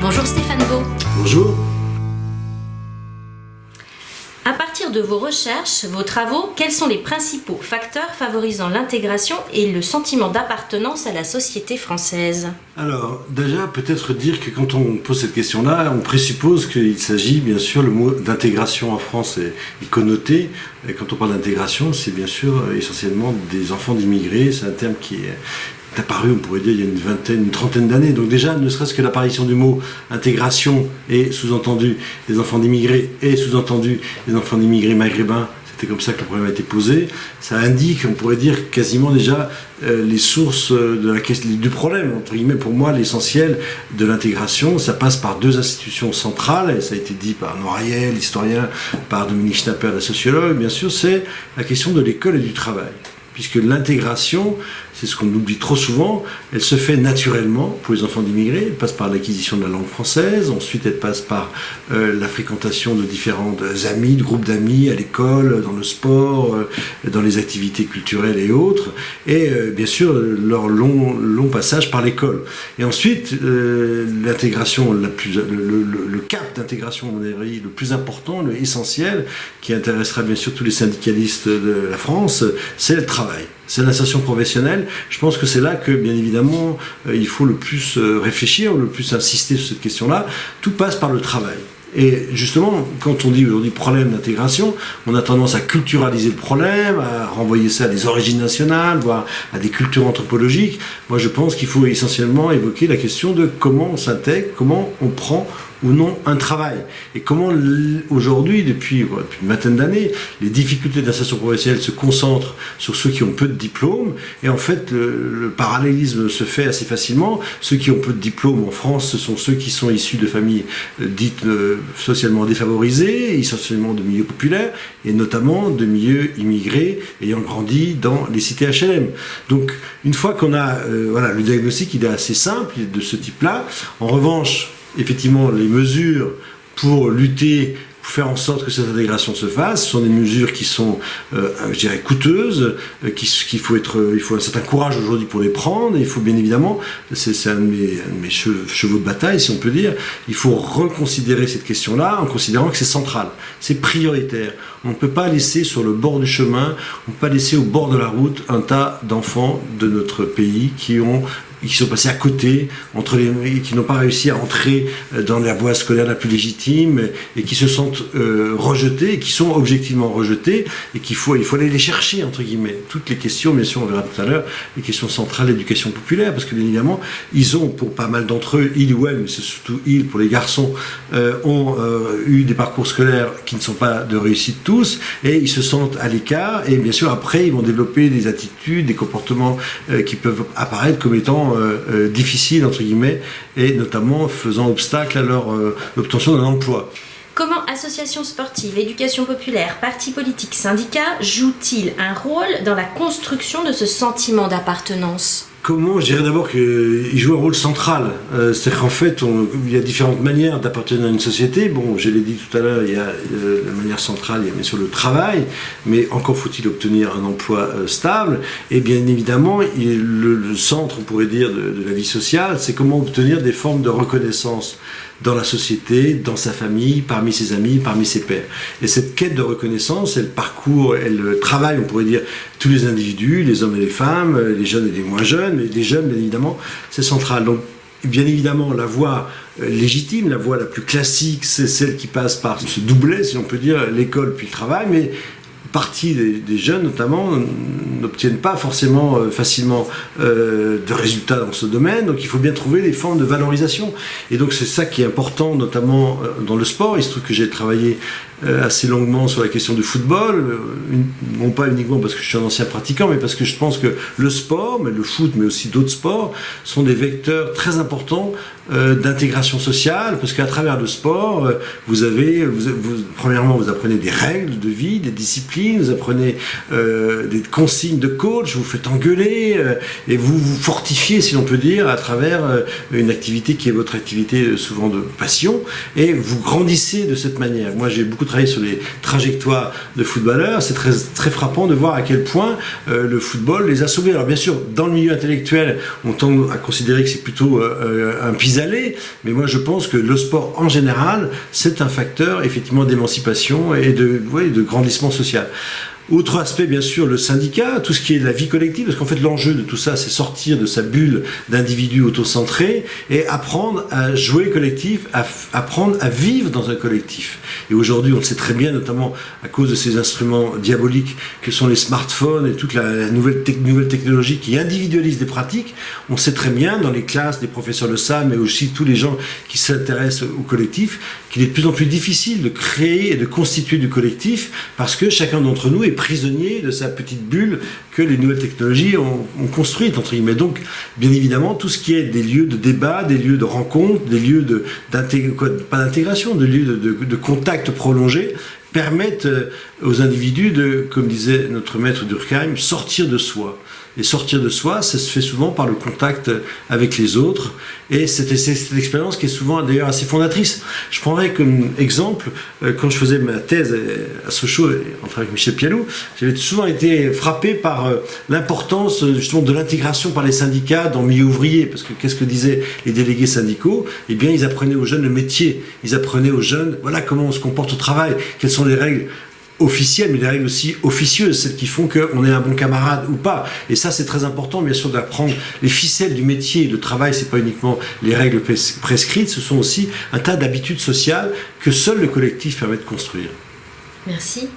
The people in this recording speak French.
Bonjour Stéphane Beau. Bonjour. À partir de vos recherches, vos travaux, quels sont les principaux facteurs favorisant l'intégration et le sentiment d'appartenance à la société française ? Alors, déjà, peut-être dire que quand on pose cette question-là, on présuppose qu'il s'agit, bien sûr, le mot d'intégration en France est connoté. Et quand on parle d'intégration, c'est bien sûr essentiellement des enfants d'immigrés. C'est un terme qui est apparu, on pourrait dire, il y a une trentaine d'années. Donc déjà, ne serait-ce que l'apparition du mot intégration et sous-entendu des enfants d'immigrés et sous-entendu des enfants d'immigrés maghrébins, c'était comme ça que le problème a été posé, ça indique, on pourrait dire, quasiment déjà les sources du problème. Entre guillemets, pour moi, l'essentiel de l'intégration, ça passe par deux institutions centrales, et ça a été dit par Noiriel, l'historien, par Dominique Schnapper, la sociologue, bien sûr, c'est la question de l'école et du travail. Puisque l'intégration, c'est ce qu'on oublie trop souvent, elle se fait naturellement pour les enfants d'immigrés, elle passe par l'acquisition de la langue française, ensuite elle passe par la fréquentation de différents amis, de groupes d'amis à l'école, dans le sport, dans les activités culturelles et autres, et bien sûr leur long passage par l'école. Et ensuite, l'intégration, le cap d'intégration, à mon avis, le plus important, le essentiel, qui intéressera bien sûr tous les syndicalistes de la France, c'est le travail. C'est l'insertion professionnelle. Je pense que c'est là que, bien évidemment, il faut le plus réfléchir, le plus insister sur cette question-là. Tout passe par le travail. Et justement, quand on dit aujourd'hui problème d'intégration, on a tendance à culturaliser le problème, à renvoyer ça à des origines nationales, voire à des cultures anthropologiques. Moi, je pense qu'il faut essentiellement évoquer la question de comment on s'intègre, comment on prend ou non un travail. Et comment aujourd'hui, depuis une vingtaine d'années, les difficultés d'insertion professionnelle se concentrent sur ceux qui ont peu de diplômes. Et en fait, le parallélisme se fait assez facilement. Ceux qui ont peu de diplômes en France, ce sont ceux qui sont issus de familles dites socialement défavorisées, essentiellement de milieux populaires, et notamment de milieux immigrés ayant grandi dans les cités HLM. Donc, une fois qu'on a le diagnostic, il est assez simple, il est de ce type-là. En revanche, effectivement, les mesures pour lutter, pour faire en sorte que cette intégration se fasse, sont des mesures qui sont, je dirais, coûteuses, il faut un certain courage aujourd'hui pour les prendre, et il faut bien évidemment, c'est un de mes chevaux de bataille, si on peut dire, il faut reconsidérer cette question-là en considérant que c'est central, c'est prioritaire. On ne peut pas laisser sur le bord du chemin, on ne peut pas laisser au bord de la route un tas d'enfants de notre pays qui sont passés à côté, qui n'ont pas réussi à entrer dans la voie scolaire la plus légitime et qui se sentent rejetés, et qui sont objectivement rejetés, et il faut aller les chercher, entre guillemets. Toutes les questions, bien sûr, on verra tout à l'heure, les questions centrales d'éducation populaire, parce que bien évidemment, ils ont, pour pas mal d'entre eux, ils ou elles, mais c'est surtout ils, pour les garçons, ont eu des parcours scolaires qui ne sont pas de réussite tous, et ils se sentent à l'écart, et bien sûr, après, ils vont développer des attitudes, des comportements qui peuvent apparaître comme étant difficile, entre guillemets, et notamment faisant obstacle à leur obtention d'un emploi. Comment associations sportives, éducation populaire, partis politiques, syndicats jouent-ils un rôle dans la construction de ce sentiment d'appartenance ? Comment ? Je dirais d'abord qu'ils jouent un rôle central. C'est-à-dire qu'en fait, il y a différentes manières d'appartenir à une société. Bon, je l'ai dit tout à l'heure, il y a la manière centrale, il y a bien sûr le travail, mais encore faut-il obtenir un emploi stable. Et bien évidemment, le centre, on pourrait dire, de la vie sociale, c'est comment obtenir des formes de reconnaissance dans la société, dans sa famille, parmi ses amis, parmi ses pairs. Et cette quête de reconnaissance, elle parcourt, elle travaille, on pourrait dire, tous les individus, les hommes et les femmes, les jeunes et les moins jeunes, mais les jeunes, bien évidemment, c'est central. Donc, bien évidemment, la voie légitime, la voie la plus classique, c'est celle qui passe par ce doublet, si on peut dire, l'école puis le travail, mais partie des jeunes, notamment, n'obtiennent pas forcément facilement de résultats dans ce domaine. Donc il faut bien trouver des formes de valorisation. Et donc c'est ça qui est important, notamment dans le sport. Il se trouve que j'ai travaillé assez longuement sur la question du football, non pas uniquement parce que je suis un ancien pratiquant, mais parce que je pense que le sport, mais le foot, mais aussi d'autres sports, sont des vecteurs très importants d'intégration sociale, parce qu'à travers le sport, premièrement, vous apprenez des règles de vie, des disciplines, vous apprenez des consignes estime de coach, vous faites engueuler et vous vous fortifiez, si l'on peut dire, à travers une activité qui est votre activité souvent de passion, et vous grandissez de cette manière. Moi, j'ai beaucoup travaillé sur les trajectoires de footballeurs. C'est très, très frappant de voir à quel point le football les a sauvés. Alors bien sûr, dans le milieu intellectuel, on tend à considérer que c'est plutôt un pis-aller, mais moi je pense que le sport en général, c'est un facteur effectivement d'émancipation et de grandissement social. Autre aspect, bien sûr, le syndicat, tout ce qui est la vie collective, parce qu'en fait l'enjeu de tout ça, c'est sortir de sa bulle d'individus autocentrés et apprendre à jouer collectif, apprendre à vivre dans un collectif. Et aujourd'hui, on le sait très bien, notamment à cause de ces instruments diaboliques que sont les smartphones et toute la nouvelle technologie qui individualise des pratiques, on sait très bien dans les classes des professeurs le savent, mais aussi tous les gens qui s'intéressent au collectif, qu'il est de plus en plus difficile de créer et de constituer du collectif parce que chacun d'entre nous est prisonnier de sa petite bulle que les nouvelles technologies ont construite, entre guillemets. Donc, bien évidemment, tout ce qui est des lieux de débat, des lieux de rencontre, des lieux pas d'intégration, des lieux de contact prolongé, permettent aux individus de, comme disait notre maître Durkheim, sortir de soi. Et sortir de soi, ça se fait souvent par le contact avec les autres. Et c'est cette expérience qui est souvent d'ailleurs assez fondatrice. Je prendrais comme exemple, quand je faisais ma thèse à Sochaux, en travaillant avec Michel Pialou, j'avais souvent été frappé par l'importance justement de l'intégration par les syndicats dans le milieu ouvrier. Parce que qu'est-ce que disaient les délégués syndicaux? Eh bien, ils apprenaient aux jeunes le métier. Ils apprenaient aux jeunes, voilà comment on se comporte au travail, quelles sont les règles officielles, mais des règles aussi officieuses, celles qui font qu'on est un bon camarade ou pas. Et ça, c'est très important, bien sûr, d'apprendre les ficelles du métier. Le travail, c'est pas uniquement les règles prescrites, ce sont aussi un tas d'habitudes sociales que seul le collectif permet de construire. Merci.